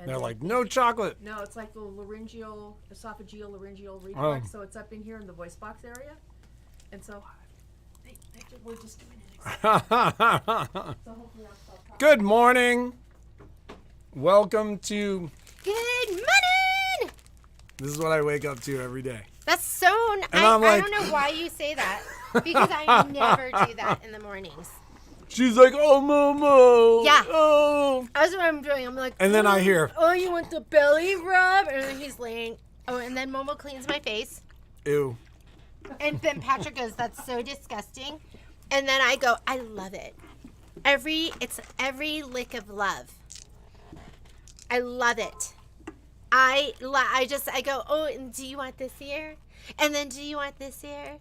They're like, no chocolate. No, it's like the esophageal laryngeal reflex. So it's up in here in the voice box area. And so we're just doing it. So hopefully I'll stop. Good morning. Welcome to... Good morning! This is what I wake up to every day. That's so... I don't know why you say that. Because I never do that in the mornings. She's like, oh, Momo. Yeah. Oh. That's what I'm doing. I'm like... And then I hear... Oh, you want the belly rub? And then he's laying... Oh, and then Momo cleans my face. Ew. And then Patrick goes, that's so disgusting. And then I go, I love it. It's every lick of love. I love it. I go, oh, and do you want this ear? And then do you want this ear?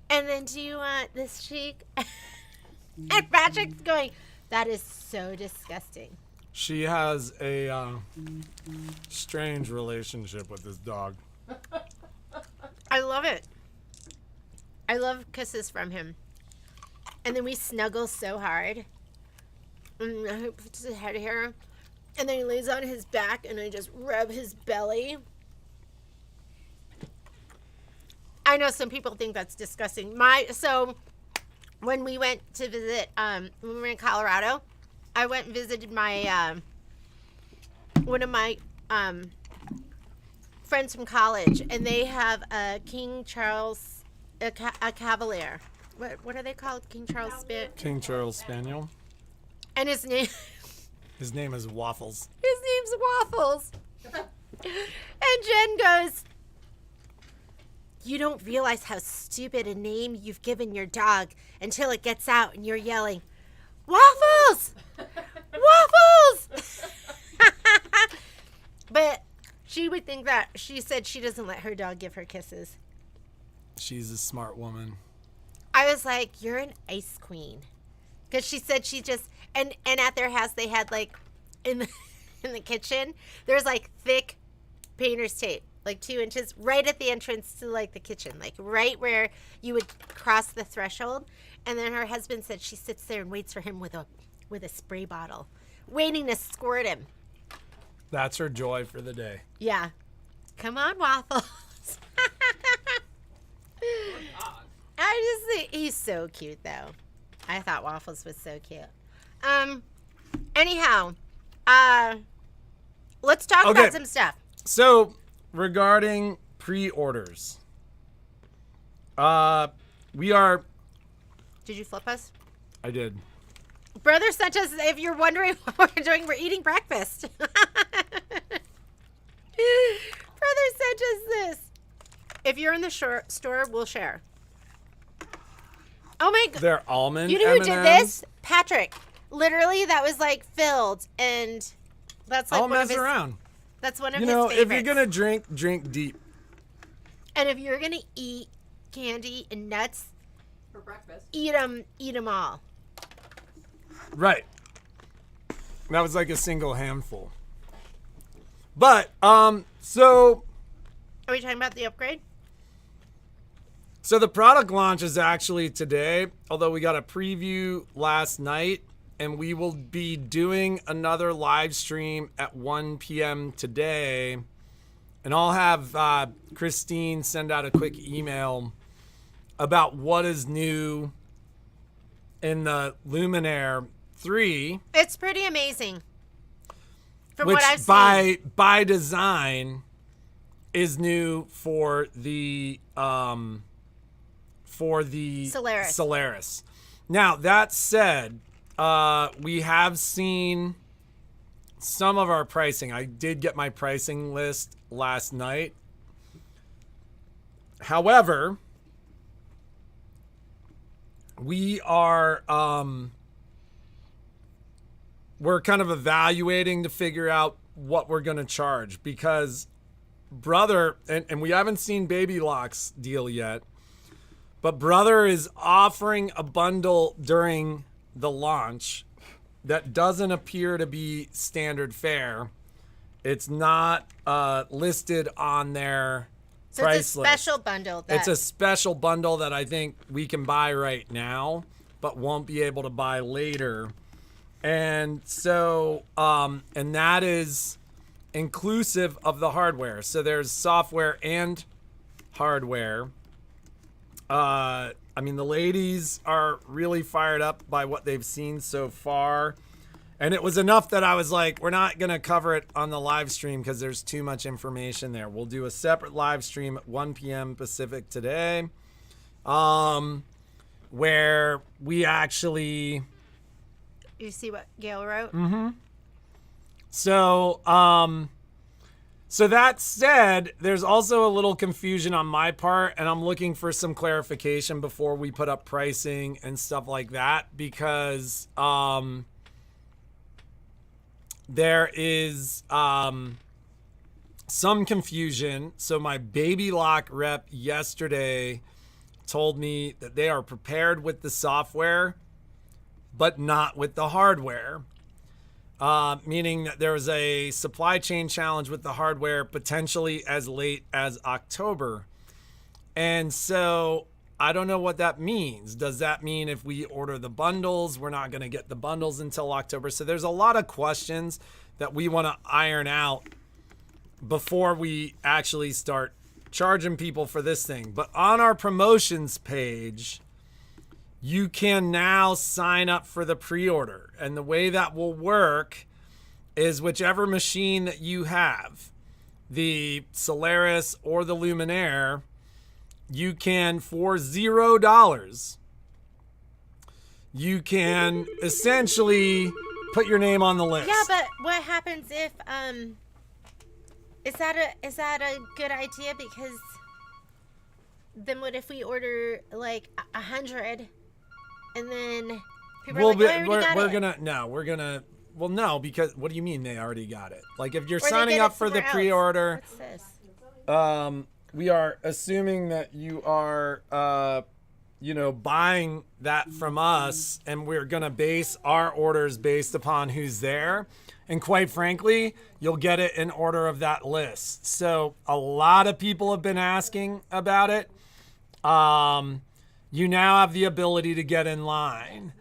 And then do you want this cheek? And Patrick's going, that is so disgusting. She has a strange relationship with this dog. I love it. I love kisses from him. And then we snuggle so hard. And he puts his head here. And then he lays on his back and I just rub his belly. I know some people think that's disgusting. So when we went to visit, when we were in Colorado, I went and visited my, one of my friends from college. And they have a King Charles... A Cavalier. What are they called? King Charles Spaniel. And his name is Waffles. His name's Waffles. And Jen goes, you don't realize how stupid a name you've given your dog until it gets out and you're yelling, Waffles! Waffles! But she would think that. She said she doesn't let her dog give her kisses. She's a smart woman. I was like, you're an ice queen. Because she said she just, and at their house they had like, in the kitchen, there's like thick painter's tape, like 2 inches, right at the entrance to like the kitchen, like right where you would cross the threshold. And then her husband said she sits there and waits for him with a spray bottle, waiting to squirt him. That's her joy for the day. Yeah. Come on, Waffles. I just think he's so cute, though. I thought Waffles was so cute. Anyhow, let's talk about some stuff. So, regarding pre-orders, we are... Did you flip us? I did. Brother sent us, if you're wondering what we're doing, we're eating breakfast. Brother sent us this. If you're in the store, we'll share. Oh my God. They're almond You know who M&Ms? did this? Patrick. Literally, that was like filled. And that's like I'll mess around. That's one of his favorites. If you're going to drink deep. And if you're going to eat candy and nuts. For breakfast. Eat them all. Right. That was like a single handful. But, so... Are we talking about the upgrade? So the product launch is actually today, although we got a preview last night, and we will be doing another live stream at 1 p.m. today. And I'll have Christine send out a quick email about what is new in the Luminaire 3. It's pretty amazing. From which what I've seen. by design is new for the Solaris. Now, that said, we have seen some of our pricing. I did get my pricing list last night. However, we are we're kind of evaluating to figure out what we're going to charge, because Brother, and we haven't seen Baby Lock's deal yet, but Brother is offering a bundle during the launch that doesn't appear to be standard fare. It's not listed on their price list. It's a special bundle. It's a special bundle that I think we can buy right now, but won't be able to buy later. And so, and that is inclusive of the hardware. So there's software and hardware. I mean, the ladies are really fired up by what they've seen so far. And it was enough that I was like, we're not going to cover it on the live stream because there's too much information there. We'll do a separate live stream at 1 p.m. Pacific today, where we actually... You see what Gail wrote? Mm-hmm. So, so that said, there's also a little confusion on my part, and I'm looking for some clarification before we put up pricing and stuff like that, because there is some confusion. So my Baby Lock rep yesterday told me that they are prepared with the software, but not with the hardware. Meaning that there was a supply chain challenge with the hardware potentially as late as October. And so I don't know what that means. Does that mean if we order the bundles, we're not going to get the bundles until October? So there's a lot of questions that we want to iron out before we actually start charging people for this thing. But on our promotions page, you can now sign up for the pre-order. And the way that will work is whichever machine that you have, the Solaris or the Luminaire, you can, for $0, you can essentially put your name on the list. Yeah, but what happens if is that a good idea? Because then what if we order like 100 and then people are like, oh, I already got it. Well, no, because what do you mean they already got it? Like if you're Or they signing get up it for the somewhere else. pre-order, What's this? we are assuming that you are, buying that from us, and we're going to base our orders based upon who's there. And quite frankly, you'll get it in order of that list. So a lot of people have been asking about it. You now have the ability to get in line.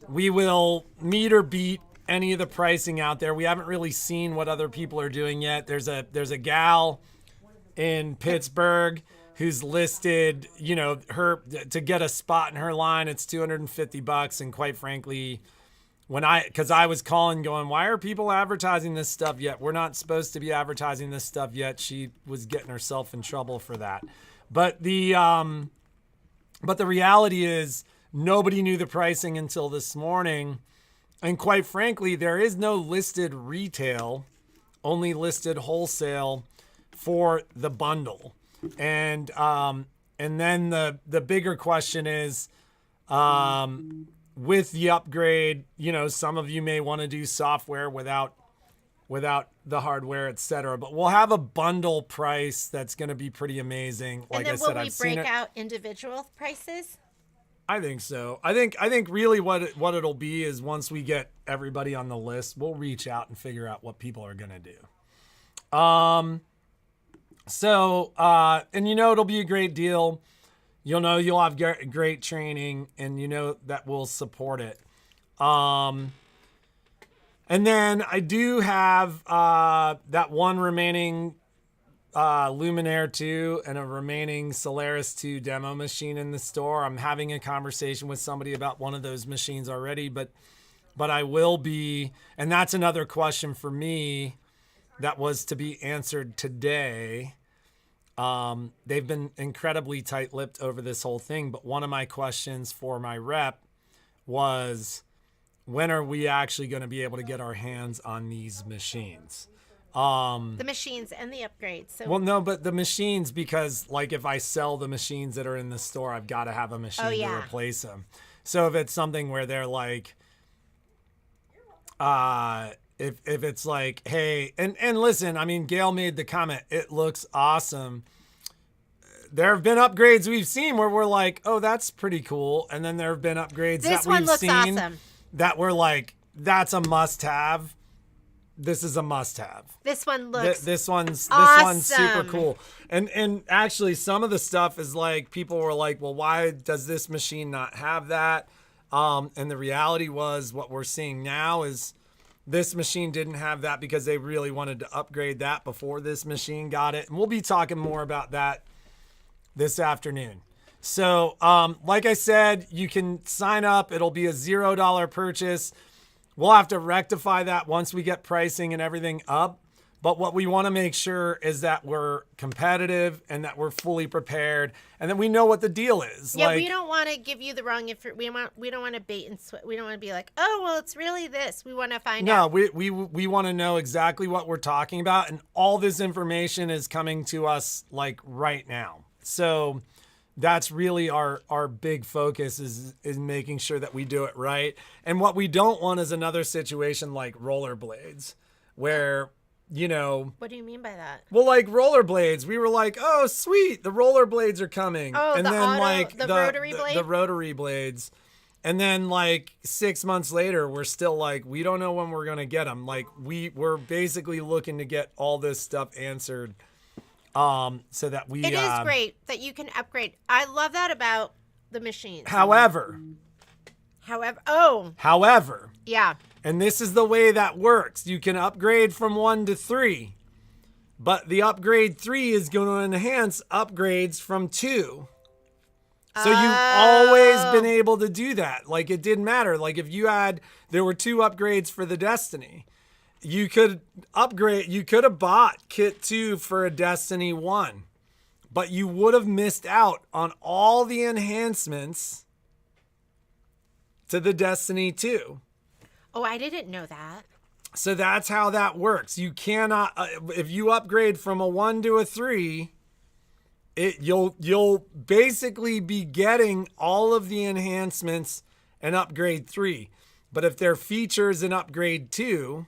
We will meet or beat any of the pricing out there. We haven't really seen what other people are doing yet. There's a gal in Pittsburgh who's listed, her to get a spot in her line, it's $250. And quite frankly, because I was calling going, why are people advertising this stuff yet? We're not supposed to be advertising this stuff yet. She was getting herself in trouble for that. But the reality is nobody knew the pricing until this morning. And quite frankly, there is no listed retail, only listed wholesale for the bundle. And then the bigger question is, with the upgrade, some of you may want to do software without the hardware, etc. But we'll have a bundle price that's going to be pretty amazing. Like and then I said, will we I've seen break it. out individual prices? I think so. I think really what it'll be is once we get everybody on the list, we'll reach out and figure out what people are going to do. And it'll be a great deal. You'll have great training, and that we'll support it. And then I do have that one remaining Luminaire 2 and a remaining Solaris 2 demo machine in the store. I'm having a conversation with somebody about one of those machines already, but I will be, and that's another question for me that was to be answered today. They've been incredibly tight-lipped over this whole thing, but one of my questions for my rep was, when are we actually going to be able to get our hands on these machines? The machines and the upgrades. So Well, no, but the machines, because like if I sell the machines that are in the store, I've got to have a machine to replace them. So if it's something where they're like, if it's like, hey, and listen, I mean, Gail made the comment, it looks awesome. There have been upgrades we've seen where we're like, oh, that's pretty cool. And then there have been upgrades this that one we've looks seen awesome. that we're like, that's a must-have. This is a must-have. This one looks This one's super awesome. cool. And actually some of the stuff is like, people were like, well, why does this machine not have that? And the reality was what we're seeing now is this machine didn't have that because they really wanted to upgrade that before this machine got it. And we'll be talking more about that this afternoon. So, like I said, you can sign up. It'll be a $0 purchase. We'll have to rectify that once we get pricing and everything up. But what we want to make sure is that we're competitive and that we're fully prepared and that we know what the deal is. Yeah, we don't want to give you the wrong information. We don't want to bait and switch. We don't want to be like, oh, well, it's really this. We want to find out. No, we want to know exactly what we're talking about. And all this information is coming to us like right now. So that's really our big focus is making sure that we do it right. And what we don't want is another situation like rollerblades where, you know. What do you mean by that? Well, like rollerblades, we were like, oh, sweet, the rollerblades are coming. Oh, and the then auto, like the rotary blade? The rotary blades. And then like 6 months later, we're still like, we don't know when we're going to get them. Like we're basically looking to get all this stuff answered. So that we. It is great that you can upgrade. I love that about the machines. However. Yeah. And this is the way that works. You can upgrade from 1 to 3, but the upgrade 3 is going to enhance upgrades from 2. So you've always been able to do that. Like it didn't matter. Like if there were 2 upgrades for the Destiny. You could upgrade, you could have bought kit 2 for a Destiny 1, but you would have missed out on all the enhancements to the Destiny 2. Oh, I didn't know that. So that's how that works. You cannot, if you upgrade from a 1 to a 3, you'll basically be getting all of the enhancements in upgrade 3. But if they're features in upgrade 2,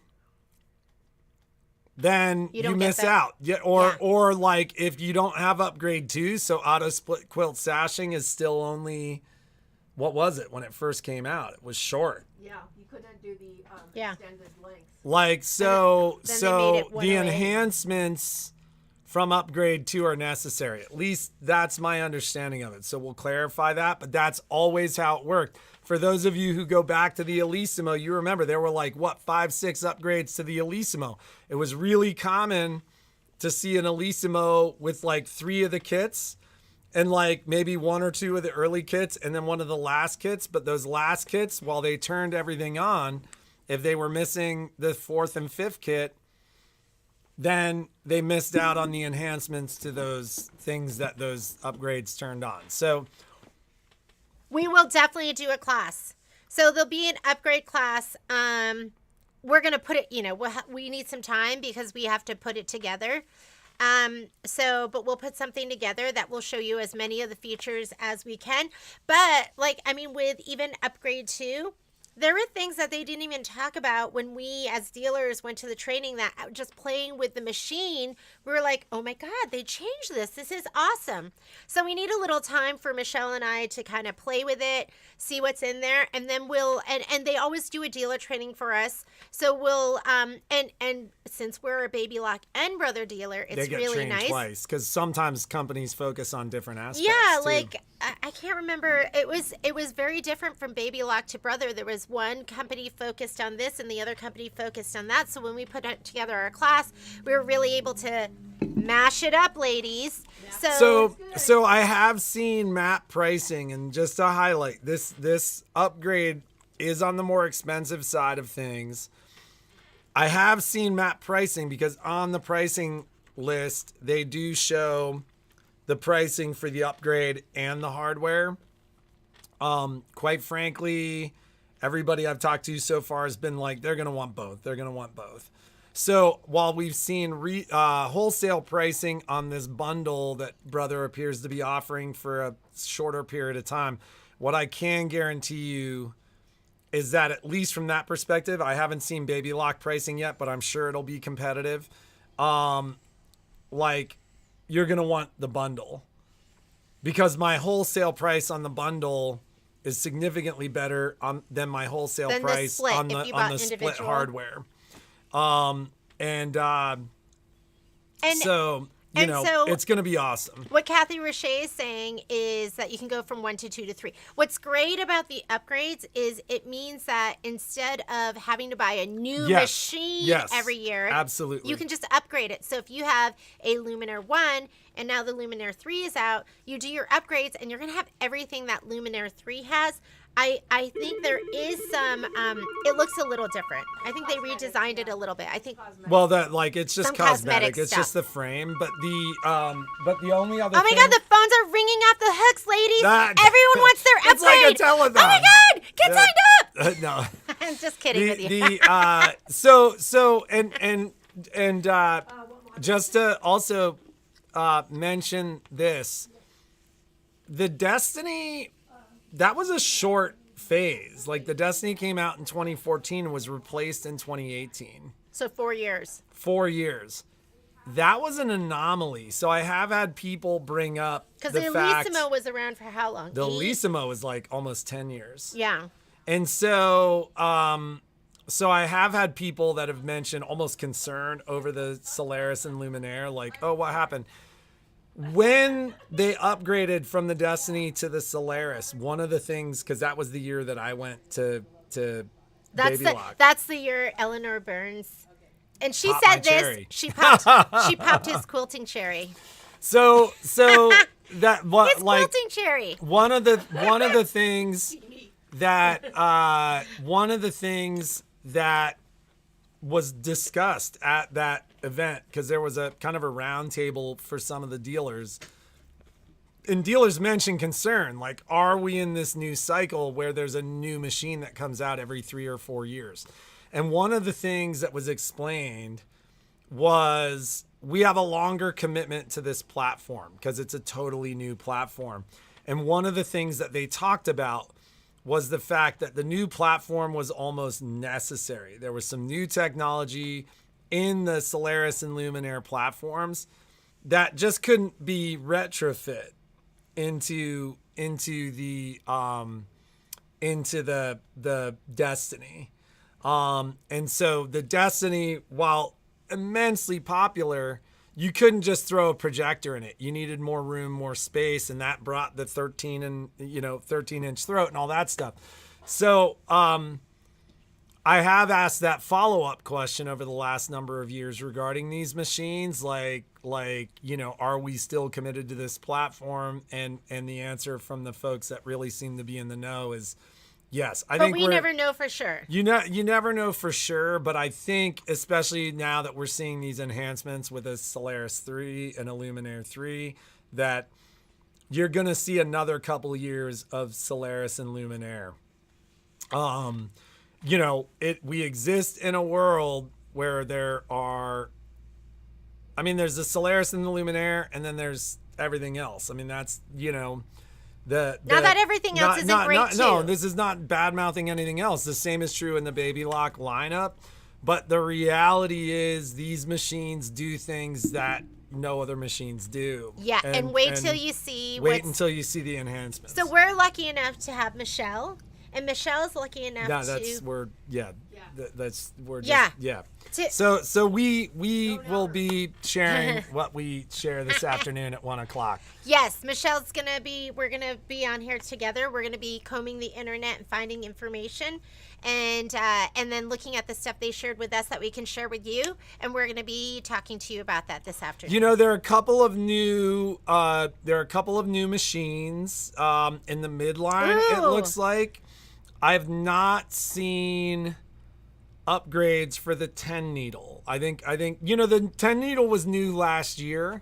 then you miss out. Yeah, or like if you don't have upgrade 2, so auto split quilt sashing is still only, what was it when it first came out? It was short. Yeah, you couldn't do the extended length. Like so then they made it the 108. enhancements from upgrade 2 are necessary. At least that's my understanding of it. So we'll clarify that, but that's always how it worked. For those of you who go back to the Elissimo, you remember there were like, 5-6 upgrades to the Elissimo. It was really common to see an Elissimo with like 3 of the kits and like maybe 1 or 2 of the early kits and then 1 of the last kits. But those last kits, while they turned everything on, if they were missing the 4th and 5th kit, then they missed out on the enhancements to those things that those upgrades turned on. So we will definitely do a class. So there'll be an upgrade class. We're going to put it, we need some time because we have to put it together. But we'll put something together that will show you as many of the features as we can. But with even upgrade 2, there were things that they didn't even talk about when we as dealers went to the training, that just playing with the machine, we were like, oh my God, they changed this. This is awesome. So we need a little time for Michelle and I to kind of play with it, see what's in there. And then and they always do a dealer training for us. So we'll, and since we're a Baby Lock and Brother dealer, it's they get really trained nice. Twice because sometimes companies focus on different aspects. Yeah, too. like I can't remember. It was very different from Baby Lock to Brother. There was one company focused on this and the other company focused on that. So when we put together our class, we were really able to mash it up, ladies. So I have seen map pricing, and just to highlight, this upgrade is on the more expensive side of things. I have seen map pricing because on the pricing list, they do show the pricing for the upgrade and the hardware. Quite frankly, everybody I've talked to so far has been like, they're going to want both. So while we've seen wholesale pricing on this bundle that Brother appears to be offering for a shorter period of time, what I can guarantee you is that at least from that perspective, I haven't seen Baby Lock pricing yet, but I'm sure it'll be competitive. You're going to want the bundle because my wholesale price on the bundle is significantly better than my wholesale price on the split hardware. So And so it's going to be awesome. what Kathy Roche is saying is that you can go from 1 to 2 to 3. What's great about the upgrades is it means that instead of having to buy a new machine every year, absolutely, you can just upgrade it. So if you have a Luminaire 1 and now the Luminaire 3 is out, you do your upgrades and you're going to have everything that Luminaire 3 has. I think there is some, it looks a little different. I think they redesigned it a little bit. I think. Well, that it's just Some cosmetic. cosmetic It's stuff. just the frame, but the only other. Oh my God, the phones are ringing off the hooks, ladies. Everyone wants their upgrade. It's like a telethon. Oh my God, get signed up. No. I'm just kidding with you. Just to also mention this, the Destiny, that was a short phase. Like the Destiny came out in 2014 and was replaced in 2018. So 4 years. 4 years. That was an anomaly. So I have had people bring up Because the the fact Elissimo was around for how long? the 8? Elissimo was like almost 10 years. Yeah. And so so I have had people that have mentioned almost concern over the Solaris and Luminaire, like, oh, what happened? When they upgraded from the Destiny to the Solaris, one of the things, because that was the year that I went to Baby Lock. That's the year Eleanor Burns, and she Popped my said this. cherry. She popped his quilting cherry. So that what His like quilting cherry. one of the things that was discussed at that event, because there was a kind of a round table for some of the dealers, and dealers mentioned concern, like, are we in this new cycle where there's a new machine that comes out every 3 or 4 years? And one of the things that was explained was we have a longer commitment to this platform because it's a totally new platform. And one of the things that they talked about was the fact that the new platform was almost necessary. There was some new technology in the Solaris and Luminaire platforms that just couldn't be retrofit into the Destiny. And so the Destiny, while immensely popular, you couldn't just throw a projector in it. You needed more room, more space, and that brought the 13-inch throat and all that stuff. So I have asked that follow-up question over the last number of years regarding these machines, like are we still committed to this platform? And the answer from the folks that really seem to be in the know is yes. But we never know for sure. You never know for sure, but I think especially now that we're seeing these enhancements with a Solaris 3 and a Luminaire 3, that you're going to see another couple years of Solaris and Luminaire. We exist in a world where there's the Solaris and the Luminaire, and then there's everything else. I mean, that's, now that everything else isn't great too. No, this is not bad-mouthing anything else. The same is true in the Baby Lock lineup. But the reality is these machines do things that no other machines do. Yeah, and wait until you see the enhancements. So we're lucky enough to have Michelle, and Michelle is lucky enough So we will be sharing what we share this afternoon at 1:00. Yes, we're gonna be on here together. We're gonna be combing the internet and finding information, and then looking at the stuff they shared with us that we can share with you, and we're gonna be talking to you about that this afternoon. There are a couple of new machines in the midline. Ooh. It looks like I've not seen upgrades for the 10 needle. I think the 10 needle was new last year.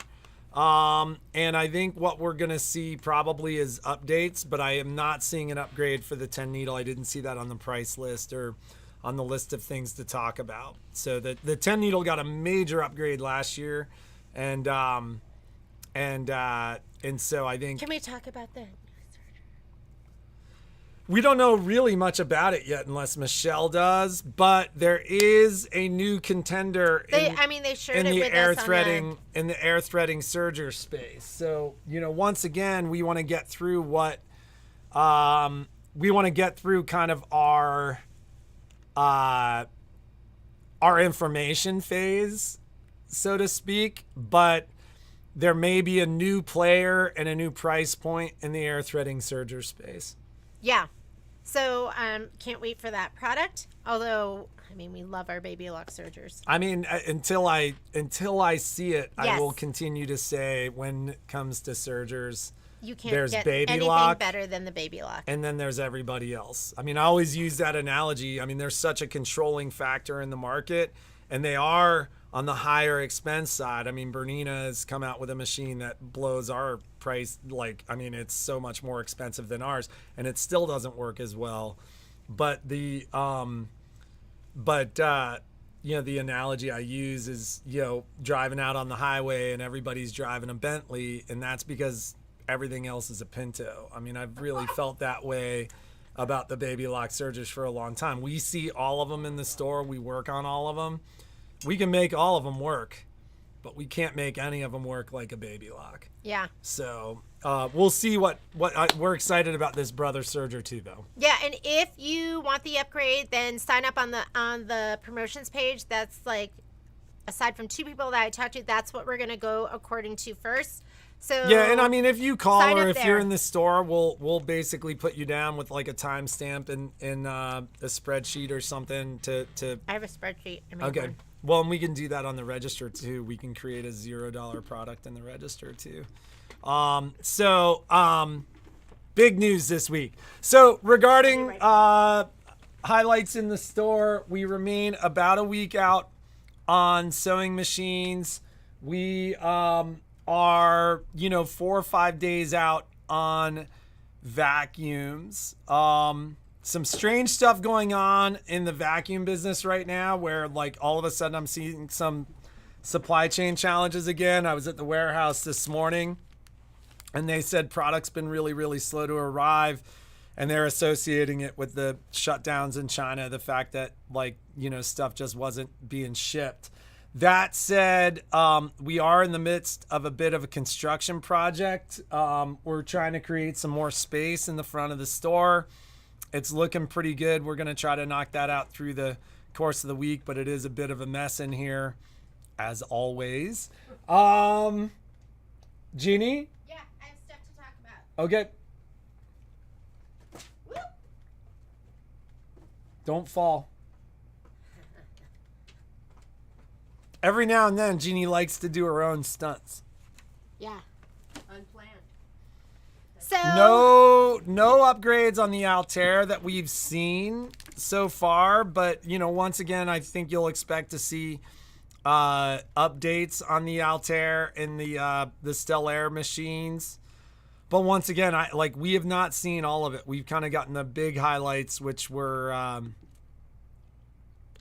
And I think what we're going to see probably is updates, but I am not seeing an upgrade for the 10 needle. I didn't see that on the price list or on the list of things to talk about. So the 10 needle got a major upgrade last year. And so I think, can we talk about that? we don't know really much about it yet unless Michelle does, but there is a new contender They shared it with us in the air threading Serger space. So, once again, we want to get through kind of our information phase, so to speak, but there may be a new player and a new price point in the air threading serger space. Yeah. So can't wait for that product. Although, I mean, we love our baby lock sergers. I mean, until I see it, Yes. I will continue to say when it comes to sergers, You can't there's get baby anything lock, better than the baby lock. and then there's everybody else. I mean, I always use that analogy. I mean, there's such a controlling factor in the market, and they are on the higher expense side. I mean, Bernina has come out with a machine that blows our price. Like, I mean, it's so much more expensive than ours, and it still doesn't work as well. But the the analogy I use is, driving out on the highway and everybody's driving a Bentley, and that's because everything else is a Pinto. I mean, I've really felt that way about the baby lock sergers for a long time. We see all of them in the store. We work on all of them. We can make all of them work, but we can't make any of them work like a baby lock. Yeah. So we'll see what we're excited about this Brother Serger too, though. Yeah, and if you want the upgrade, then sign up on the promotions page. That's like, aside from 2 people that I talked to, that's what we're gonna go according to first. So Yeah, and I mean, if you call sign or up if there. you're in the store, we'll basically put you down with like a timestamp in a spreadsheet or something to. I have a spreadsheet. I made Okay. one. Well, and we can do that on the register too. We can create a $0 product in the register too. Big news this week. So regarding highlights in the store, we remain about a week out on sewing machines. We are 4 or 5 days out on vacuums. Some strange stuff going on in the vacuum business right now, where like all of a sudden I'm seeing some supply chain challenges again. I was at the warehouse this morning and they said product's been really, really slow to arrive, and they're associating it with the shutdowns in China, the fact that stuff just wasn't being shipped. That said, we are in the midst of a bit of a construction project. We're trying to create some more space in the front of the store. It's looking pretty good. We're going to try to knock that out through the course of the week, but it is a bit of a mess in here, as always. Jeannie? Yeah, I have stuff to talk about. Okay. Whoop. Don't fall. Every now and then, Jeannie likes to do her own stunts. Yeah. Unplanned. So No upgrades on the Altair that we've seen so far, but once again, I think you'll expect to see updates on the Altair and the Stellaire machines. But once again, we have not seen all of it. We've kind of gotten the big highlights, which were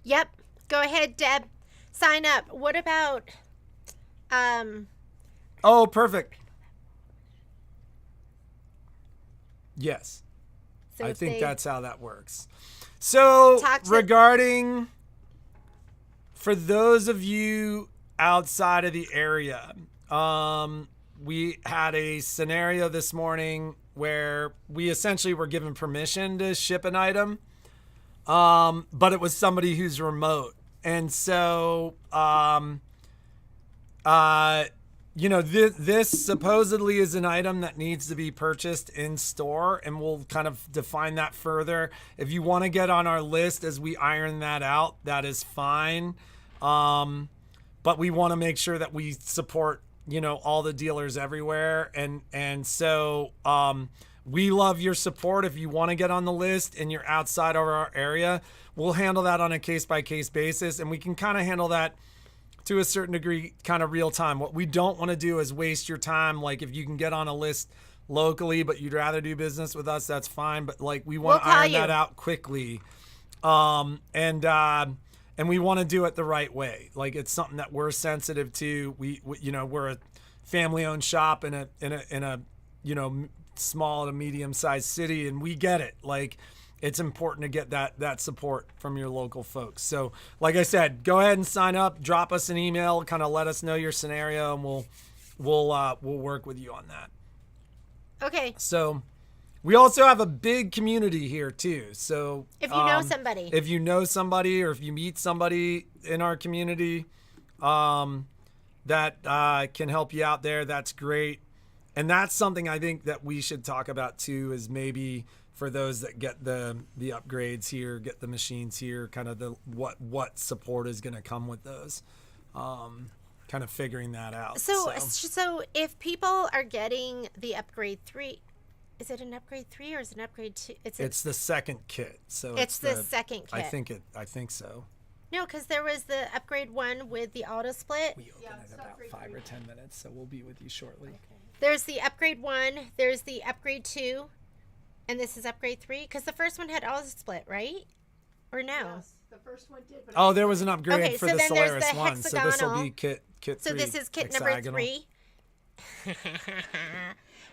Yep. Go ahead, Deb. Sign up. What about oh, perfect. Yes. so I if think they- that's how that works. So Talk to- regarding, for those of you outside of the area, we had a scenario this morning where we essentially were given permission to ship an item, but it was somebody who's remote. And so, this supposedly is an item that needs to be purchased in store, and we'll kind of define that further. If you want to get on our list as we iron that out, that is fine. But we want to make sure that we support, all the dealers everywhere. And so, we love your support. If you want to get on the list and you're outside of our area, we'll handle that on a case-by-case basis, and we can kind of handle that to a certain degree, kind of real time. What we don't want to do is waste your time. Like, if you can get on a list locally, but you'd rather do business with us, that's fine. But we want to iron that out quickly. And we want to do it the right way. Like, it's something that we're sensitive to. We're a family-owned shop in a small to medium-sized city, and we get it. Like, it's important to get that support from your local folks. So, like I said, go ahead and sign up. Drop us an email. Kind of let us know your scenario, and we'll work with you on that. Okay. So, we also have a big community here too. So, If you know somebody. or if you meet somebody in our community, that can help you out there, that's great. And that's something I think that we should talk about too, is maybe for those that get the upgrades here, get the machines here, kind of the what support is going to come with those. Kind of figuring that out. So if people are getting the upgrade 3, is it an upgrade 3 or is it an upgrade 2? It's the second kit. So it's the second kit. I think so. No, because there was the upgrade 1 with the auto split. We open in about 5 or 10 minutes, so we'll be with you shortly. Okay. There's the upgrade 1, there's the upgrade 2, and this is upgrade 3, because the first one had auto split, right? Or no? Yes, the first one did. But there was an upgrade for the Solaris one, so this will be kit 3. So this is kit number 3.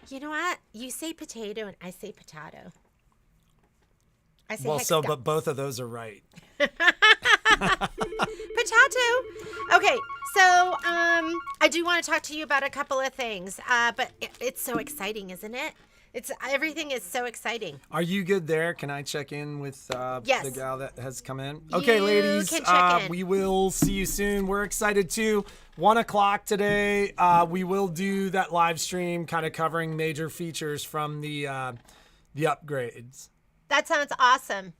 You know what? You say potato and I say potato. I say hexagon. But both of those are right. Potato. Okay, so I do want to talk to you about a couple of things, but it's so exciting, isn't it? Everything is so exciting. Are you good there? Can I check in with yes. the gal that has come in? Okay, ladies, can check in. We will see you soon. We're excited too. 1:00 today. We will do that live stream, kind of covering major features from the upgrades. That sounds awesome.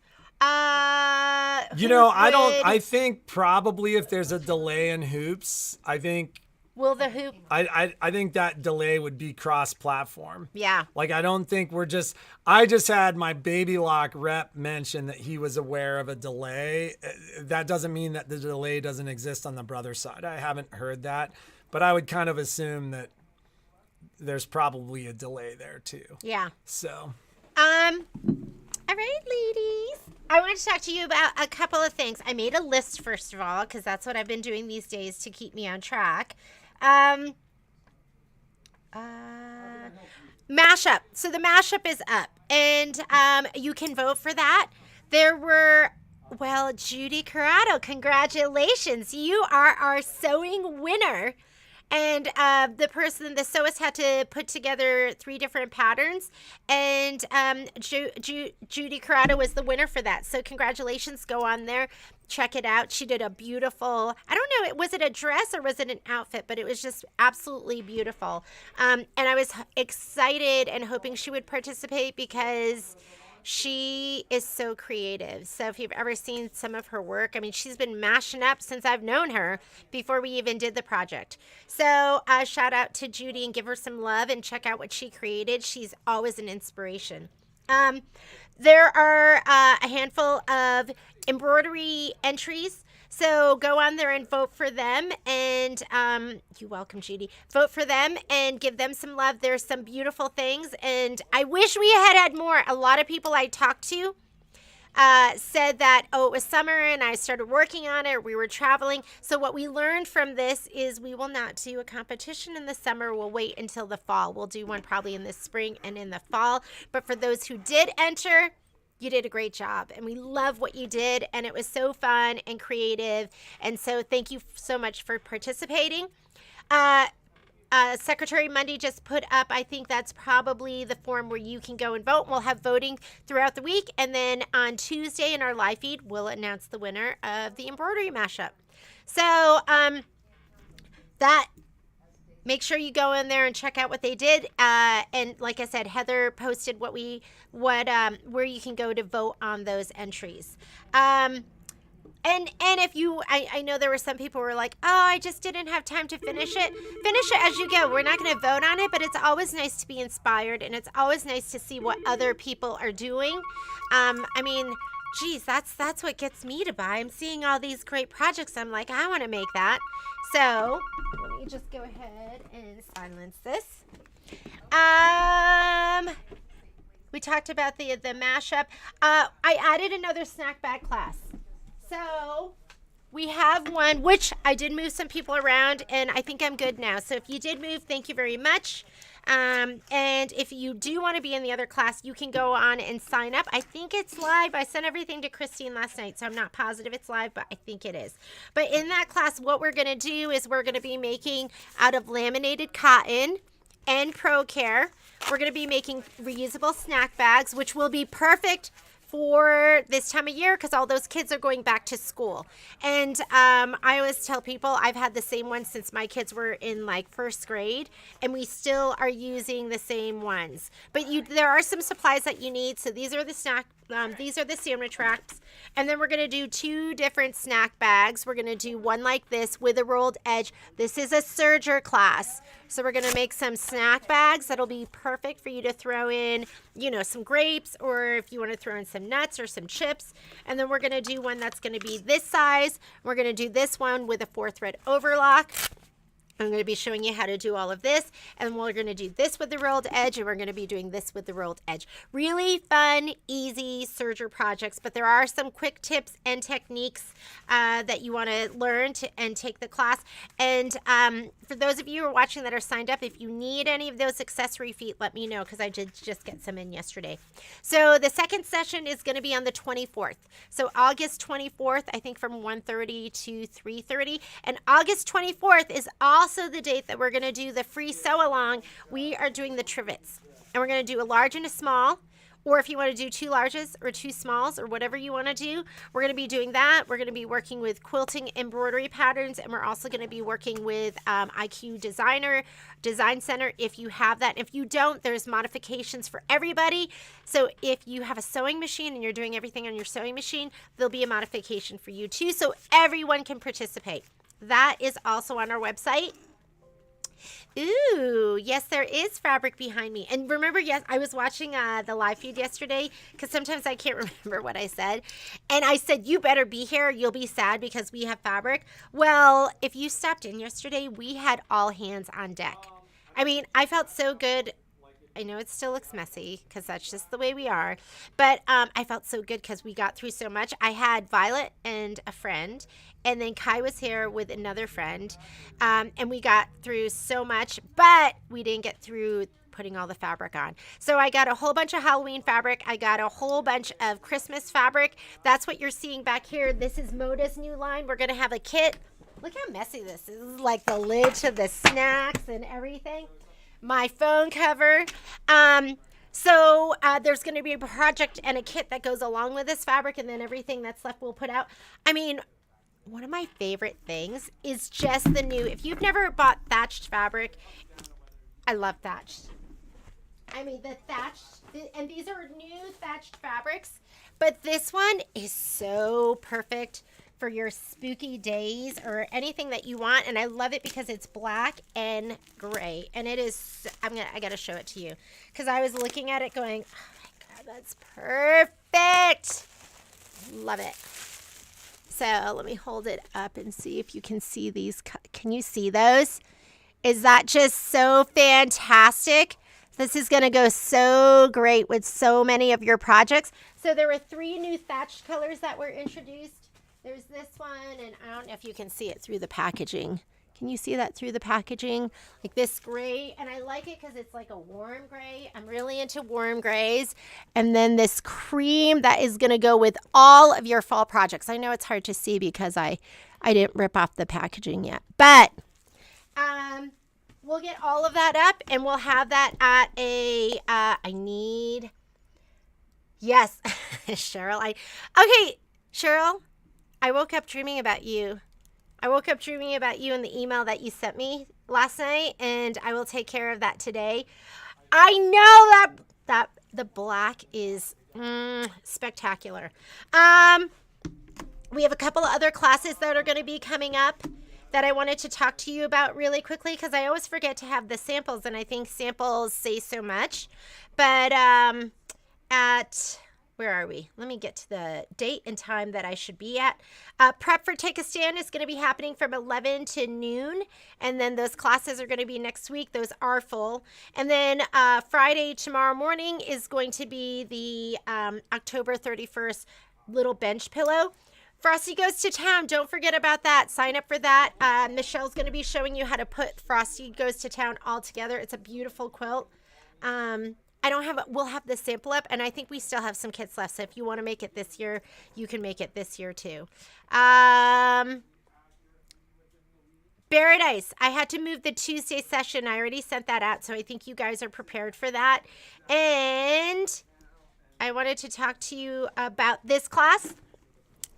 I think probably if there's a delay in hoops, I think I think that delay would be cross-platform. Yeah. Like, I don't think I just had my Baby Lock rep mention that he was aware of a delay. That doesn't mean that the delay doesn't exist on the brother side. I haven't heard that, but I would kind of assume that there's probably a delay there too. Yeah. So. All right, ladies. I want to talk to you about a couple of things. I made a list, first of all, because that's what I've been doing these days to keep me on track. Mashup. So the mashup is up, and you can vote for that. Judy Corrado, congratulations. You are our sewing winner. And the sewist had to put together 3 different patterns, and Judy Corrado was the winner for that. So congratulations, go on there, check it out. She did a beautiful, I don't know, was it a dress or was it an outfit, but it was just absolutely beautiful. And I was excited and hoping she would participate because she is so creative. So if you've ever seen some of her work, I mean, she's been mashing up since I've known her, before we even did the project. So shout out to Judy and give her some love and check out what she created. She's always an inspiration. There are a handful of embroidery entries. So go on there and vote for them, and you're welcome, Judy. Vote for them and give them some love. There's some beautiful things, and I wish we had more. A lot of people I talked to said that, it was summer and I started working on it, or we were traveling. So what we learned from this is we will not do a competition in the summer. We'll wait until the fall. We'll do one probably in the spring and in the fall. But for those who did enter, you did a great job, and we love what you did, and it was so fun and creative, and so thank you so much for participating. Secretary Mundy just put up, I think that's probably the form where you can go and vote. We'll have voting throughout the week, and then on Tuesday in our live feed, we'll announce the winner of the embroidery mashup. So make sure you go in there and check out what they did. And like I said, Heather posted where you can go to vote on those entries. And if I know there were some people who were like, I just didn't have time to finish it. Finish it as you go. We're not going to vote on it, but it's always nice to be inspired, and it's always nice to see what other people are doing. I mean, geez, that's what gets me to buy. I'm seeing all these great projects. I'm like, I want to make that. So let me just go ahead and silence this. We talked about the mashup. I added another snack bag class. So we have one, which I did move some people around, and I think I'm good now. So if you did move, thank you very much. And if you do want to be in the other class, you can go on and sign up. I think it's live. I sent everything to Christine last night, so I'm not positive it's live, but I think it is. But in that class, what we're going to do is we're going to be making out of laminated cotton and Pro Care. We're going to be making reusable snack bags, which will be perfect for this time of year because all those kids are going back to school. And I always tell people I've had the same ones since my kids were in like first grade, and we still are using the same ones. But there are some supplies that you need. So these are the these are the sandwich wraps. And then we're going to do 2 different snack bags. We're going to do one like this with a rolled edge. This is a Serger class. So we're going to make some snack bags that'll be perfect for you to throw in, you know, some grapes, or if you want to throw in some nuts or some chips. And then we're going to do one that's going to be this size. We're going to do this one with a 4-thread overlock. I'm going to be showing you how to do all of this, and we're going to do this with the rolled edge, and we're going to be doing this with the rolled edge. Really fun, easy Serger projects, but there are some quick tips and techniques that you want to learn and take the class. And for those of you who are watching that are signed up, if you need any of those accessory feet, let me know because I did just get some in yesterday. So the second session is going to be on the 24th. So August 24th, I think from 1:30 to 3:30, and August 24th is also the date that we're going to do the free sew along. We are doing the trivets, and we're going to do a large and a small, or if you want to do 2 larges or 2 smalls or whatever you want to do, we're going to be doing that. We're going to be working with quilting embroidery patterns, and we're also going to be working with IQ Design Center if you have that. If you don't, there's modifications for everybody. So if you have a sewing machine and you're doing everything on your sewing machine, there'll be a modification for you too, so everyone can participate. That is also on our website. Ooh, yes, there is fabric behind me. And remember, yes, I was watching the live feed yesterday because sometimes I can't remember what I said. And I said, you better be here. You'll be sad because we have fabric. Well, if you stopped in yesterday, we had all hands on deck. I mean, I felt so good. I know it still looks messy because that's just the way we are. But I felt so good because we got through so much. I had Violet and a friend, and then Kai was here with another friend. And we got through so much, but we didn't get through putting all the fabric on. So I got a whole bunch of Halloween fabric. I got a whole bunch of Christmas fabric. That's what you're seeing back here. This is Moda's new line. We're going to have a kit. Look how messy this is. This is like the lid to the snacks and everything. My phone cover. So there's going to be a project and a kit that goes along with this fabric, and then everything that's left we'll put out. I mean, one of my favorite things is just the new, if you've never bought thatched fabric, I love thatched. I mean, the thatched, and these are new thatched fabrics, but this one is so perfect for your spooky days or anything that you want. And I love it because it's black and gray, and it is, I gotta show it to you because I was looking at it going, oh my God, that's perfect. Love it. So let me hold it up and see if you can see these. Can you see those? Is that just so fantastic? This is going to go so great with so many of your projects. So there were 3 new thatched colors that were introduced. There's this one, and I don't know if you can see it through the packaging. Can you see that through the packaging? Like this gray, and I like it because it's like a warm gray. I'm really into warm grays. And then this cream that is going to go with all of your fall projects. I know it's hard to see because I didn't rip off the packaging yet. But we'll get all of that up, and we'll have that at a, yes, Cheryl. Okay, Cheryl. I woke up dreaming about you. I woke up dreaming about you in the email that you sent me last night, and I will take care of that today. I know that the black is spectacular. We have a couple of other classes that are going to be coming up that I wanted to talk to you about really quickly because I always forget to have the samples, and I think samples say so much. But where are we? Let me get to the date and time that I should be at. Prep for Take a Stand is going to be happening from 11 to noon. And then those classes are going to be next week. Those are full. And then Friday, tomorrow morning, is going to be the October 31st little bench pillow. Frosty Goes to Town. Don't forget about that. Sign up for that. Michelle's going to be showing you how to put Frosty Goes to Town all together. It's a beautiful quilt. We'll have the sample up, and I think we still have some kits left. So if you want to make it this year, you can make it this year too. Paradise. I had to move the Tuesday session. I already sent that out, so I think you guys are prepared for that. And I wanted to talk to you about this class.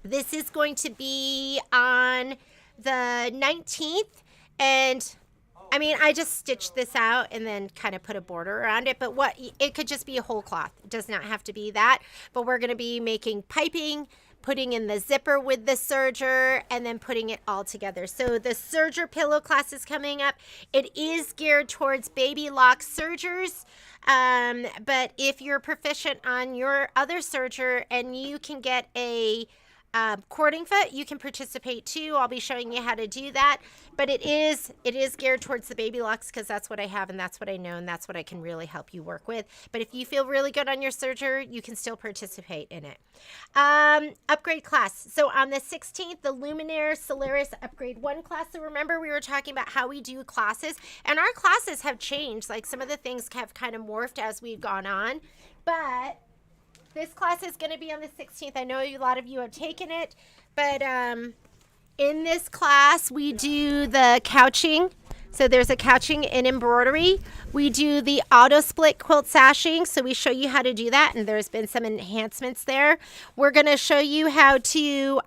This is going to be on the 19th, and I mean, I just stitched this out and then kind of put a border around it, but it could just be a whole cloth. It does not have to be that, but we're going to be making piping, putting in the zipper with the serger, and then putting it all together. So the serger pillow class is coming up. It is geared towards baby lock sergers, but if you're proficient on your other serger and you can get a cording foot, you can participate too. I'll be showing you how to do that, but it is geared towards the baby locks because that's what I have and that's what I know and that's what I can really help you work with. But if you feel really good on your serger, you can still participate in it. Upgrade class. So on the 16th, the Luminaire Solaris Upgrade 1 class. So remember we were talking about how we do classes, and our classes have changed. Like some of the things have kind of morphed as we've gone on, but this class is going to be on the 16th. I know a lot of you have taken it, but in this class, we do the couching. So there's a couching and embroidery. We do the auto split quilt sashing. So we show you how to do that, and there's been some enhancements there. We're going to show you how to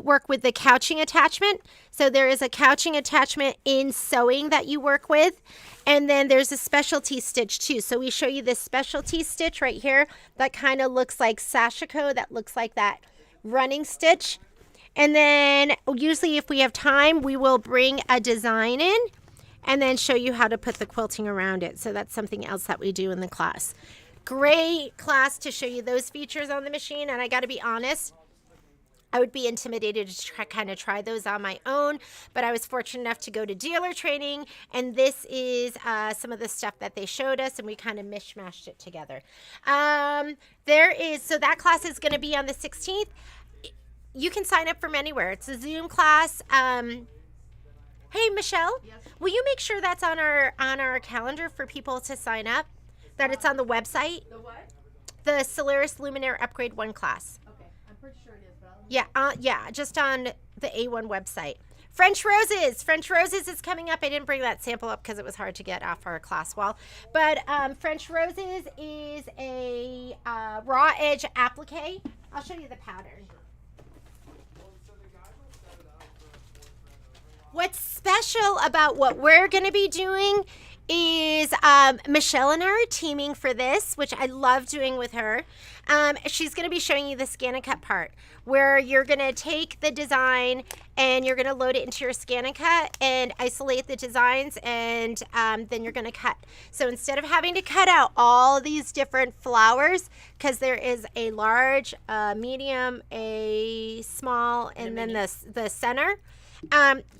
work with the couching attachment. So there is a couching attachment in sewing that you work with. And then there's a specialty stitch too. So we show you this specialty stitch right here that kind of looks like sashiko, that looks like that running stitch. And then usually if we have time, we will bring a design in and then show you how to put the quilting around it. So that's something else that we do in the class. Great class to show you those features on the machine. And I got to be honest, I would be intimidated to kind of try those on my own, but I was fortunate enough to go to dealer training, and this is some of the stuff that they showed us, and we kind of mishmashed it together. So that class is going to be on the 16th. You can sign up from anywhere. It's a Zoom class. Hey, Michelle, yes. Will you make sure that's on our calendar for people to sign up, that it's on the website? The what? The Solaris Luminaire Upgrade 1 class. Pretty sure it is, but Yeah, just on the A1 website. French Roses. French Roses is coming up. I didn't bring that sample up because it was hard to get off our class wall. But French Roses is a raw edge applique. I'll show you the pattern. What's special about what we're going to be doing is Michelle and I are teaming for this, which I love doing with her. She's going to be showing you the scan and cut part, where you're going to take the design and you're going to load it into your scan and cut and isolate the designs, and then you're going to cut. So instead of having to cut out all these different flowers, because there is a large, medium, a small, and then the center,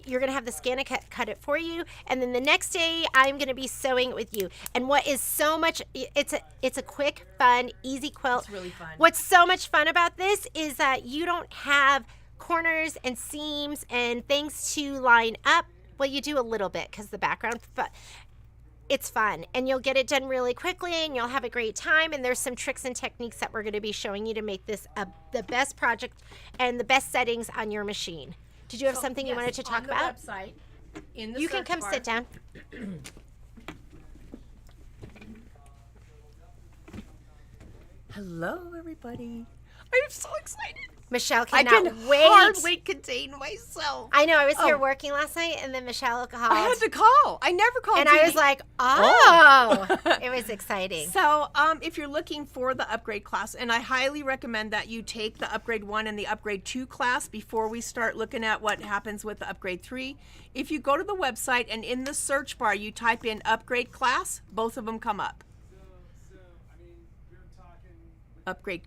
you're going to have the scan and cut it for you, and then the next day I'm going to be sewing it with you. And what is so much, it's a quick, fun, easy quilt. It's really fun. What's so much fun about this is that you don't have corners and seams and things to line up. Well, you do a little bit because the background, but it's fun, and you'll get it done really quickly, and you'll have a great time. And there's some tricks and techniques that we're going to be showing you to make this the best project and the best settings on your machine. Did you have something you wanted to talk about? On the website, in the you can come sit down. Hello, everybody. I'm so excited. Michelle I cannot can wait. hardly contain myself. I know. I was here working last night, and then Michelle called. I had to call. I never called. And Judy. I was like, oh. It was exciting. So, if you're looking for the upgrade class, and I highly recommend that you take the upgrade 1 and the upgrade 2 class before we start looking at what happens with the upgrade 3. If you go to the website and in the search bar you type in upgrade class, both of them come up. Upgrade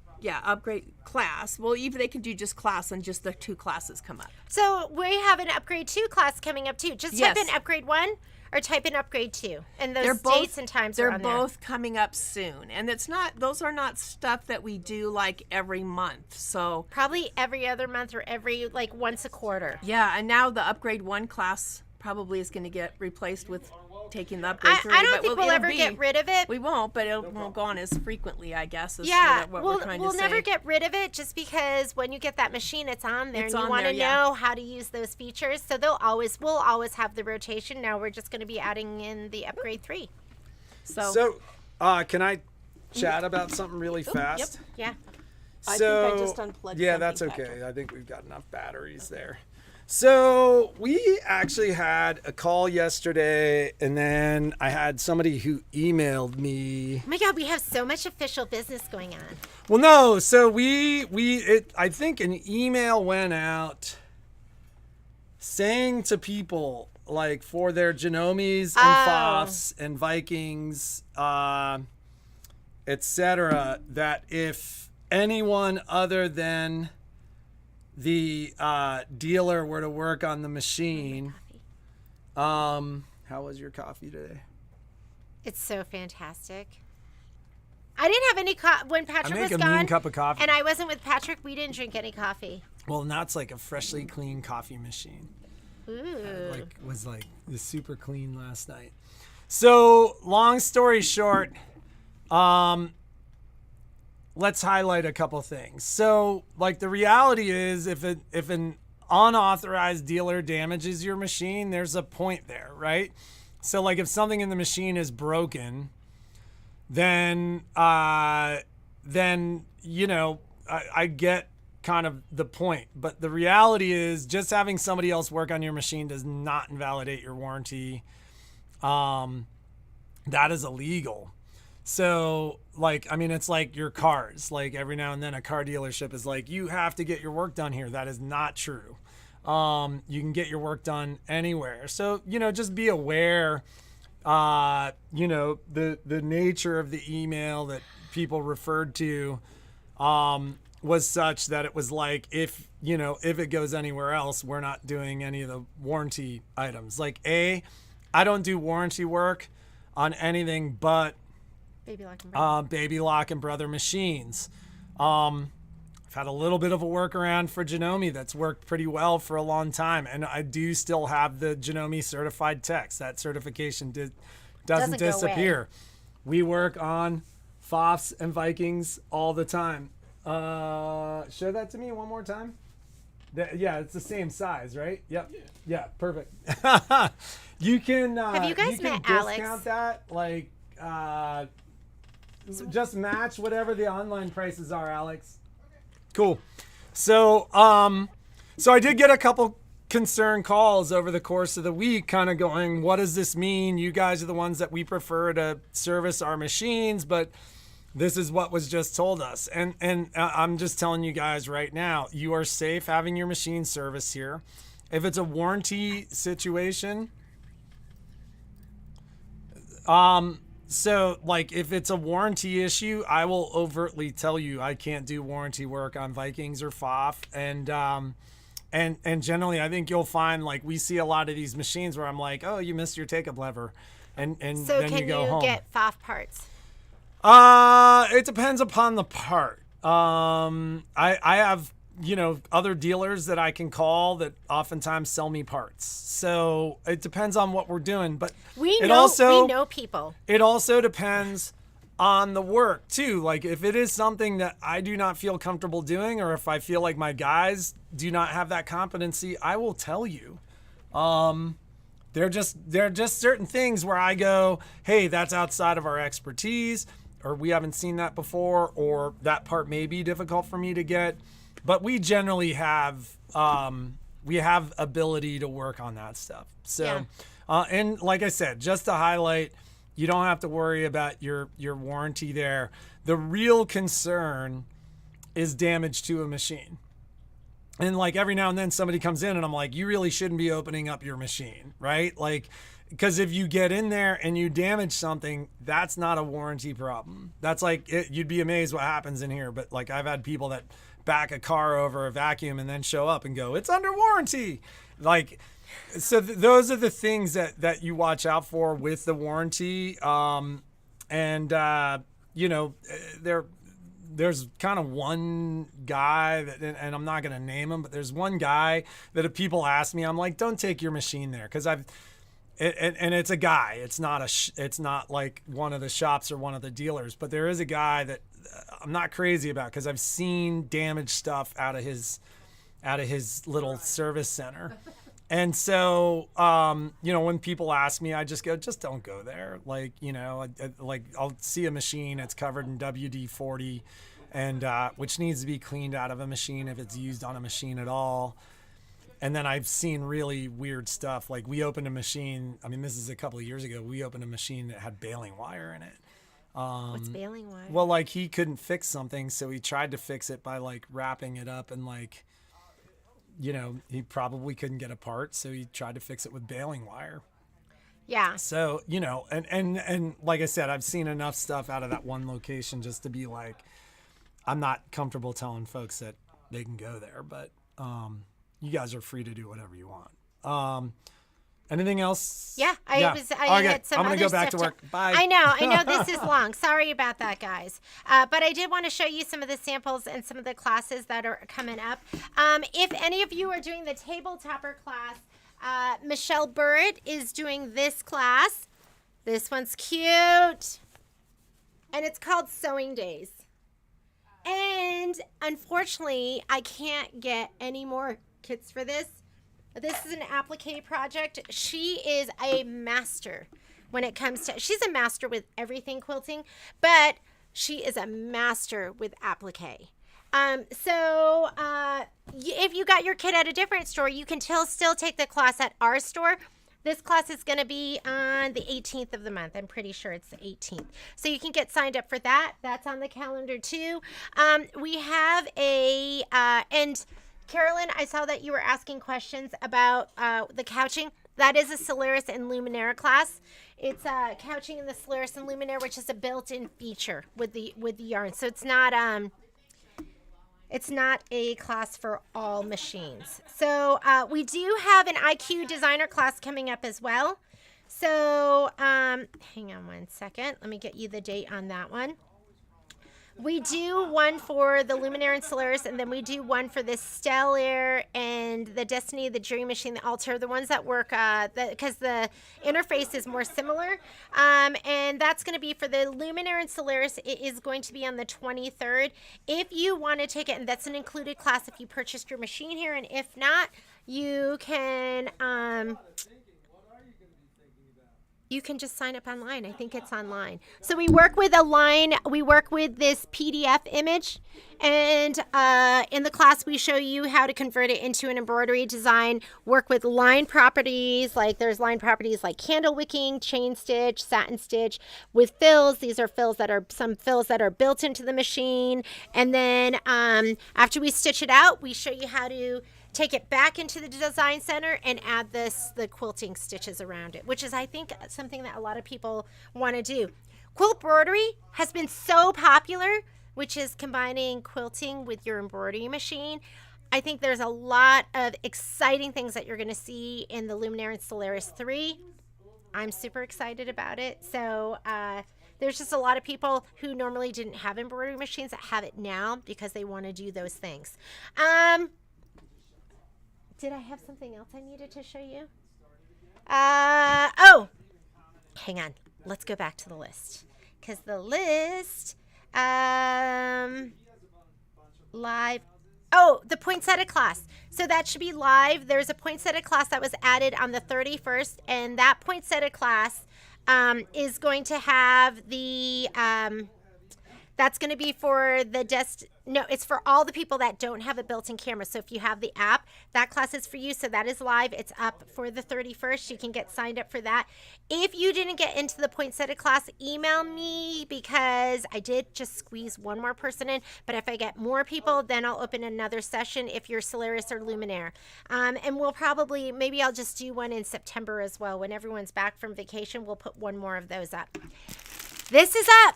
class. Well, even they can do just class and just the 2 classes come up. So we have an upgrade 2 class coming up too. Just type Yes. in upgrade 1 or type in upgrade 2, and those dates and times are on there. They're both coming up soon, and those are not stuff that we do like every month. So Probably every other month or once a quarter. yeah, and now the upgrade 1 class probably is going to get replaced with taking the upgrade 3. I don't think we'll it'll ever get rid of it. We won't, but it won't go on as frequently, I guess. Is Yeah, sort of what we're trying to we'll say. never get rid of it, just because when you get that machine, it's on there, It's and you on want to there, yeah. know how to use those features. So we'll always have the rotation. Now we're just going to be adding in the upgrade 3. So, can I chat about something really fast? Yeah. I So, think I just unplugged yeah, something, that's okay. Patrick. I think we've got enough batteries there. So we actually had a call yesterday, and then I had somebody who emailed me. Oh my God, we have so much official business going on. Well, no. So I think an email went out saying to people, like, for their Genomes and Fofs and Vikings, etc., that if anyone other than the dealer were to work on the machine, how was your coffee today? It's so fantastic. I didn't have any when Patrick was make a gone. mean cup of coffee. And I wasn't with Patrick. We didn't drink any coffee. Well, now it's like a freshly clean coffee machine. Ooh. Was the super clean last night. So long story short, let's highlight a couple things. So like the reality is if an unauthorized dealer damages your machine, there's a point there, right? So like if something in the machine is broken, then you know, I get kind of the point. But the reality is just having somebody else work on your machine does not invalidate your warranty. That is illegal. So like, I mean, it's like your cars, like every now and then a car dealership is like, you have to get your work done here. That is not true. You can get your work done anywhere. So, you know, just be aware, you know, the nature of the email that people referred to, was such that it was like, if it goes anywhere else, we're not doing any of the warranty items. Like I don't do warranty work on anything but Baby Lock and Brother machines. I've had a little bit of a workaround for Janome that's worked pretty well for a long time, and I do still have the Janome certified techs. That certification doesn't disappear. We work on Fofs and Vikings all the time. Show that to me one more time. Yeah, it's the same size, right? Yep. Yeah, perfect. You can Have you guys met Alex? Discount that, like just match whatever the online prices are, Alex. Cool. So I did get a couple concern calls over the course of the week, kind of going, what does this mean? You guys are the ones that we prefer to service our machines, but this is what was just told us. And I'm just telling you guys right now, you are safe having your machine service here. If it's a warranty situation, so like if it's a warranty issue, I will overtly tell you I can't do warranty work on Vikings or FOF. And generally I think you'll find, like, we see a lot of these machines where I'm like, oh, you missed your take-up lever. And so then you go home. So can you get FOF parts? It depends upon the part. I have, other dealers that I can call that oftentimes sell me parts. So it depends on what we're doing, but we know people. It also depends on the work too. Like if it is something that I do not feel comfortable doing, or if I feel like my guys do not have that competency, I will tell you. There are just certain things where I go, hey, that's outside of our expertise, or we haven't seen that before, or that part may be difficult for me to get. But we generally have ability to work on that stuff. So, and like I said, just to highlight, you don't have to worry about your warranty there. The real concern is damage to a machine. And like every now and then somebody comes in and I'm like, you really shouldn't be opening up your machine, right? Like, because if you get in there and you damage something, that's not a warranty problem. That's like, you'd be amazed what happens in here. But like I've had people that back a car over a vacuum and then show up and go, it's under warranty. Like, so those are the things that you watch out for with the warranty. There's kind of one guy that, and I'm not going to name him, but there's one guy that if people ask me, I'm like, don't take your machine there. Cause and it's a guy, it's not like one of the shops or one of the dealers, but there is a guy that I'm not crazy about, cause I've seen damaged stuff out of his little service center. And so, when people ask me, I just go, just don't go there. Like, I'll see a machine, it's covered in WD-40, and which needs to be cleaned out of a machine if it's used on a machine at all. And then I've seen really weird stuff. Like we opened a machine. I mean, this is a couple of years ago. We opened a machine that had baling wire in it. What's baling wire? Well, like he couldn't fix something, so he tried to fix it by like wrapping it up and like, he probably couldn't get a part, so he tried to fix it with baling wire. Yeah. So, and like I said, I've seen enough stuff out of that one location just to be like, I'm not comfortable telling folks that they can go there, but you guys are free to do whatever you want. Anything else? Yeah, I Okay, had some I'm gonna other go back stuff to work. Bye. I know this is long. Sorry about that, guys. But I did want to show you some of the samples and some of the classes that are coming up. If any of you are doing the table topper class, Michelle Burritt is doing this class. This one's cute. And it's called Sewing Days. And unfortunately, I can't get any more kits for this. This is an applique project. She is a master when it comes to, she's a master with everything quilting, but she is a master with applique. So if you got your kit at a different store, you can still take the class at our store. This class is going to be on the 18th of the month. I'm pretty sure it's the 18th. So you can get signed up for that. That's on the calendar too. We have and Carolyn, I saw that you were asking questions about the couching. That is a Solaris and Luminaire class. It's couching in the Solaris and Luminaire, which is a built-in feature with the yarn. So it's not a class for all machines. So we do have an IQ designer class coming up as well. So hang on one second. Let me get you the date on that one. We do one for the Luminaire and Solaris, and then we do one for the Stellar and the Destiny, the Dream Machine, the Altair, the ones that work, because the interface is more similar. And that's going to be for the Luminaire and Solaris. It is going to be on the 23rd. If you want to take it, and that's an included class if you purchased your machine here, and if not, you can... you can just sign up online. I think it's online. So we work with we work with this PDF image, and in the class we show you how to convert it into an embroidery design, work with line properties, like there's line properties like candle wicking, chain stitch, satin stitch, with fills. These are some fills that are built into the machine. And then after we stitch it out, we show you how to take it back into the design center and add the quilting stitches around it, which is, I think, something that a lot of people want to do. Quilt embroidery has been so popular, which is combining quilting with your embroidery machine. I think there's a lot of exciting things that you're going to see in the Luminaire and Solaris 3. I'm super excited about it. So there's just a lot of people who normally didn't have embroidery machines that have it now because they want to do those things. Did I have something else I needed to show you? Oh, hang on. Let's go back to the list. Because the list, live. Oh, the Poinsettia class. So that should be live. There's a Poinsettia class that was added on the 31st. And that Poinsettia class is going to have the... that's going to be for it's for all the people that don't have a built-in camera. So if you have the app, that class is for you. So that is live. It's up for the 31st. You can get signed up for that. If you didn't get into the Poinsettia class, email me, because I did just squeeze one more person in. But if I get more people, then I'll open another session if you're Solaris or Luminaire. And we'll maybe I'll just do one in September as well. When everyone's back from vacation, we'll put one more of those up. This is up.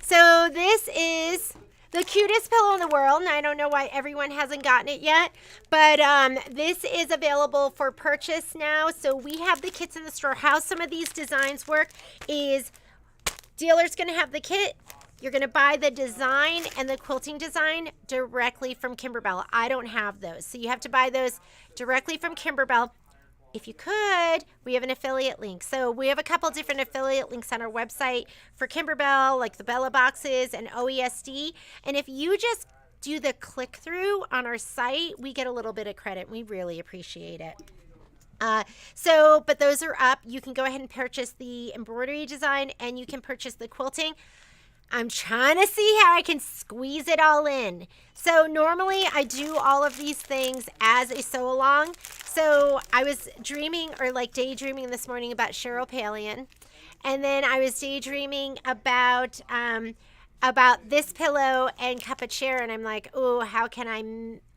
So this is the cutest pillow in the world, and I don't know why everyone hasn't gotten it yet, but this is available for purchase now. So we have the kits in the store. How some of these designs work is dealer's going to have the kit. You're going to buy the design and the quilting design directly from Kimberbell. I don't have those, so you have to buy those directly from Kimberbell. If you could, we have an affiliate link. So we have a couple different affiliate links on our website for Kimberbell, like the Bella boxes and OESD. And if you just do the click-through on our site, we get a little bit of credit. We really appreciate it. But those are up. You can go ahead and purchase the embroidery design, and you can purchase the quilting. I'm trying to see how I can squeeze it all in. So normally I do all of these things as a sew-along. So I was dreaming, or like daydreaming this morning about Cheryl Palin. And then I was daydreaming about this pillow and cup of chair, and I'm like, oh, how can I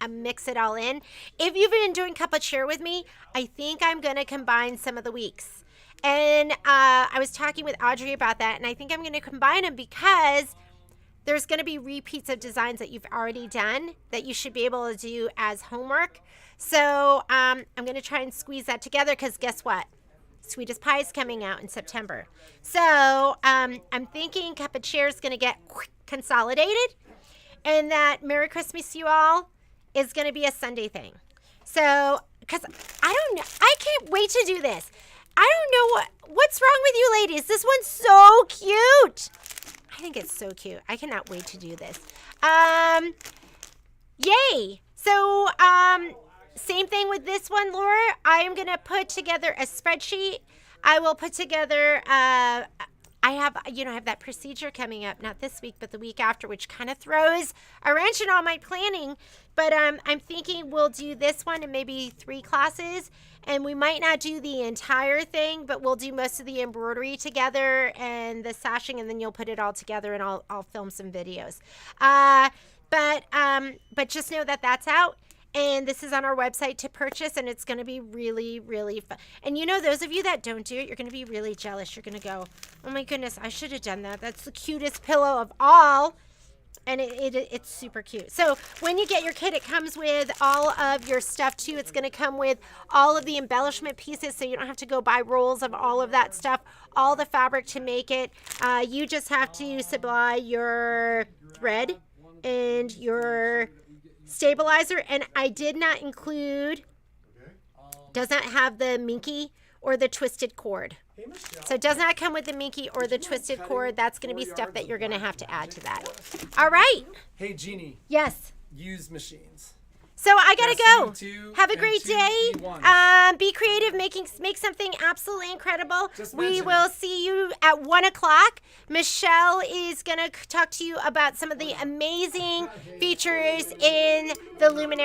mix it all in? If you've been doing cup of chair with me, I think I'm going to combine some of the weeks. And I was talking with Audrey about that, and I think I'm going to combine them because there's going to be repeats of designs that you've already done that you should be able to do as homework. So I'm going to try and squeeze that together because guess what? Sweetest Pie is coming out in September. So I'm thinking Cup of Chair is going to get consolidated, and that Merry Christmas You All is going to be a Sunday thing. So, because I don't know, I can't wait to do this. I don't know what's wrong with you ladies. This one's so cute. I think it's so cute. I cannot wait to do this. Yay. So, same thing with this one, Laura. I am going to put together a spreadsheet. I will put together, I have that procedure coming up, not this week, but the week after, which kind of throws a wrench in all my planning. But I'm thinking we'll do this one and maybe 3 classes. And we might not do the entire thing, but we'll do most of the embroidery together and the sashing, and then you'll put it all together, and I'll film some videos. But just know that that's out. And this is on our website to purchase, and it's going to be really, really fun. And those of you that don't do it, you're going to be really jealous. You're going to go, oh my goodness, I should have done that. That's the cutest pillow of all. And it's super cute. So when you get your kit, it comes with all of your stuff too. It's going to come with all of the embellishment pieces, so you don't have to go buy rolls of all of that stuff, all the fabric to make it. You just have to supply your thread and your stabilizer, and I did not include, does not have the minky or the twisted cord. So it does not come with the minky or the twisted cord. That's going to be stuff that you're going to have to add to that. All right. Hey, Jeannie. Yes. Use machines. So I gotta go. Two, Have a great day. Be creative. Make something absolutely incredible. We will see you at 1:00. Michelle is gonna talk to you about some of the amazing features in the Luminary.